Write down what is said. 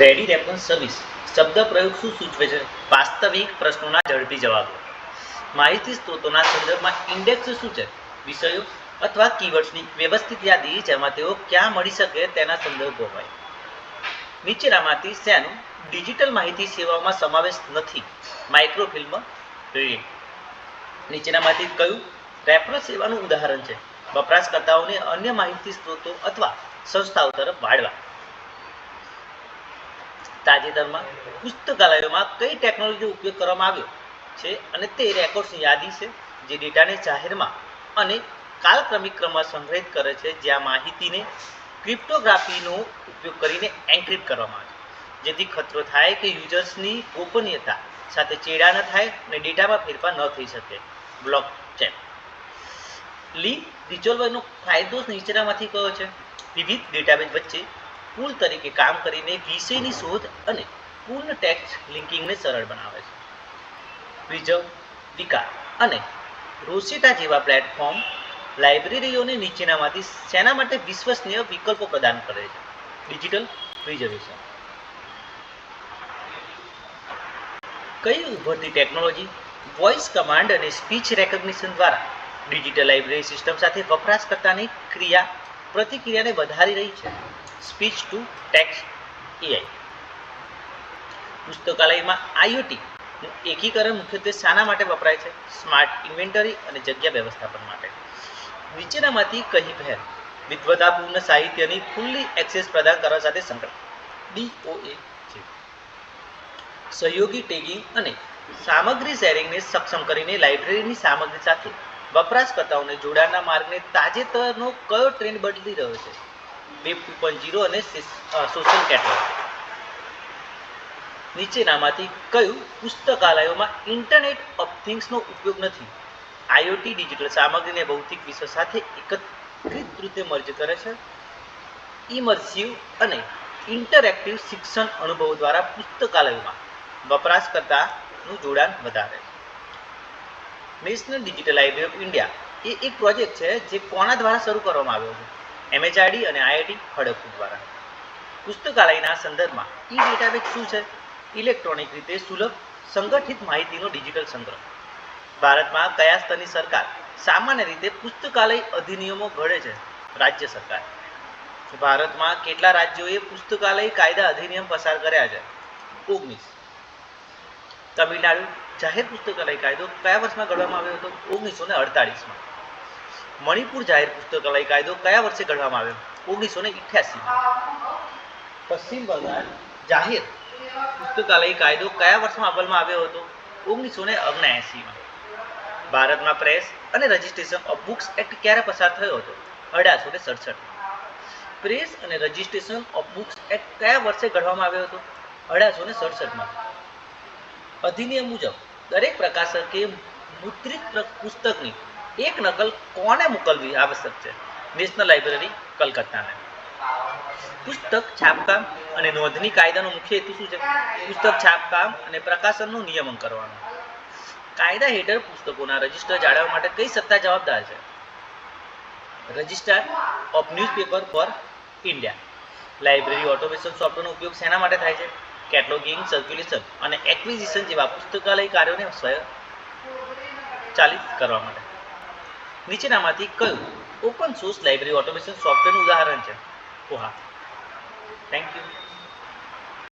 Ready response service શબ્દ પ્રયોગ શું સૂચવે છે? વાસ્તવિક પ્રશ્નોના ઝડપી જવાબો. માહિતી સ્ત્રોતોના સંદર્ભમાં ઇન્ડેક્સ શું છે? વિષયો અથવા કીવર્ડ્સની વ્યવસ્થિત યાદી જેમાં તેઓ ક્યાં મળી શકે તેના સંદર્ભો હોય. નીચેનામાંથી શેનો ડિજિટલ માહિતી સેવાઓમાં સમાવેશ નથી? માઇક્રોફિલ્મ રીડિંગ. નીચેનામાંથી કયું રેફરન્સ સેવાનું ઉદાહરણ છે? વપરાશકર્તાઓને અન્ય માહિતી સ્ત્રોતો અથવા સંસ્થાઓ તરફ વાળવા. તાજેતરમાં પુસ્તકાલયોમાં કઈ ટેકનોલોજીનો ઉપયોગ કરવામાં આવ્યો છે અને તે રેકોર્ડ્સની યાદી છે જે ડેટાને જાહેરમાં અને કાલક્રમિક ક્રમમાં સંગ્રહિત કરે છે, જ્યાં માહિતીને ક્રિપ્ટોગ્રાફીનો ઉપયોગ કરીને એન્ક્રિપ્ટ કરવામાં આવે છે જેથી ખતરો થાય કે યુઝર્સની ગોપનીયતા સાથે ચેડા ન થાય અને ડેટામાં ફેરફાર ન થઈ શકે. બ્લોકચેન. લિંક રિઝોલ્વરનો ફાયદો નીચેનામાંથી કયો છે? વિવિધ ડેટાબેઝ વચ્ચે પુલ તરીકે કામ કરીને વિષયની શોધ અને પૂર્ણ ટેક્સ્ટ લિંકિંગને સરળ બનાવે છે. પ્રિઝર્વ, વિકાર અને રોસેટા જેવા પ્લેટફોર્મ લાઇબ્રેરીઓને નીચેનામાંથી શેના માટે વિશ્વસનીય વિકલ્પો પ્રદાન કરે છે? Digital preservation. કઈ ઉભરતી ટેકનોલોજી વોઇસ કમાન્ડ અને સ્પીચ રેકગ્નિશન દ્વારા ડિજિટલ લાઇબ્રેરી સિસ્ટમ સાથે વપરાશકર્તાની પ્રતિક્રિયાને વધારી રહી છે? Speech to text AI. પુસ્તકાલયમાં આઈઓટીનું એકીકરણ મુખ્યત્વે શાના માટે વપરાય છે? સ્માર્ટ ઇન્વેન્ટરી અને જગ્યા વ્યવસ્થાપન માટે. નીચેનામાંથી કઈ પહેલ વિદ્વતાપૂર્ણ સાહિત્યની ખુલ્લી એક્સેસ પ્રદાન કરવા સાથે સંકળાયેલ DOA છે? સહયોગી ટેગિંગ અને સામગ્રી શેરિંગને સક્ષમ કરીને લાઇબ્રેરીની સામગ્રી સાથે વપરાશકર્તાઓને જોડાણના માર્ગને તાજેતરનો કયો ટ્રેન્ડ બદલી રહ્યો છે? વેબ 2.0 અને સોશિયલ કેટલોગ. નીચેનામાંથી કયું પુસ્તકાલયોમાં ઇન્ટરનેટ ઓફ થિંગ્સનો ઉપયોગ નથી? આઈઓટી ડિજિટલ સામગ્રીને ભૌતિક વિશ્વ સાથે એકત્રિત રીતે મર્જ કરે છે. ઇમર્સિવ અને ઇન્ટરેક્ટિવ શિક્ષણ અનુભવો દ્વારા પુસ્તકાલયોમાં વપરાશકર્તાનું જોડાણ વધારે છે. National digital library of India એ એક પ્રોજેક્ટ છે જે કોના દ્વારા શરૂ કરવામાં આવ્યો છે? MHRD અને IIT ખડગપુર દ્વારા. પુસ્તકાલયના સંદર્ભમાં ઈ ડેટાબેઝ શું છે? ઇલેક્ટ્રોનિક રીતે સુલભ સંગઠિત માહિતીનો ડિજિટલ સંગ્રહ. ભારતમાં કયા સ્તરની સરકાર સામાન્ય રીતે પુસ્તકાલય અધિનિયમો ઘડે છે? રાજ્ય સરકાર. ભારતમાં કેટલા રાજ્યોએ પુસ્તકાલય કાયદા અધિનિયમ પસાર કર્યા છે? 19. તમિલનાડુ જાહેર પુસ્તકાલય કાયદો કયા વર્ષમાં ઘડવામાં આવ્યો હતો? 1948માં. મણિપુર જાહેર પુસ્તકાલય કાયદો કયા વર્ષે ઘડવામાં આવ્યો? 1988માં. પશ્ચિમ બંગાળ જાહેર પુસ્તકાલય કાયદો કયા વર્ષમાં અમલમાં આવ્યો હતો? 1979માં. ભારતમાં પ્રેસ અને રજિસ્ટ્રેશન ઓફ બુક્સ એક્ટ ક્યારે પસાર થયો હતો? 1867માં. પ્રેસ અને રજિસ્ટ્રેશન ઓફ બુક્સ એક્ટ કયા વર્ષે ઘડવામાં આવ્યો હતો? 1867માં. અધિનિયમ મુજબ દરેક પ્રકાશકે મુદ્રિત પુસ્તકની એક નકલ કોને મોકલવી આવશ્યક છે? નેશનલ લાઇબ્રેરી, કલકત્તાને. પુસ્તક છાપકામ અને નોંધણી કાયદાનો મુખ્ય હેતુ શું છે? પુસ્તક છાપકામ અને પ્રકાશનનું નિયમન કરવાનો. કાયદા હેઠળ પુસ્તકોના રજિસ્ટર જાળવવા માટે કઈ સત્તા જવાબદાર છે? Registrar of newspaper for India. Library automation સોફ્ટવેરનો ઉપયોગ શેના માટે થાય છે? કેટલોગિંગ, સર્ક્યુલેશન અને એક્વિઝિશન જેવા પુસ્તકાલય કાર્યોને સ્વયંચાલિત કરવા માટે. નીચેનામાંથી કયું ઓપન સોર્સ લાઇબ્રેરી ઓટોમેશન સોફ્ટવેરનું ઉદાહરણ છે? કોહા. Thank you.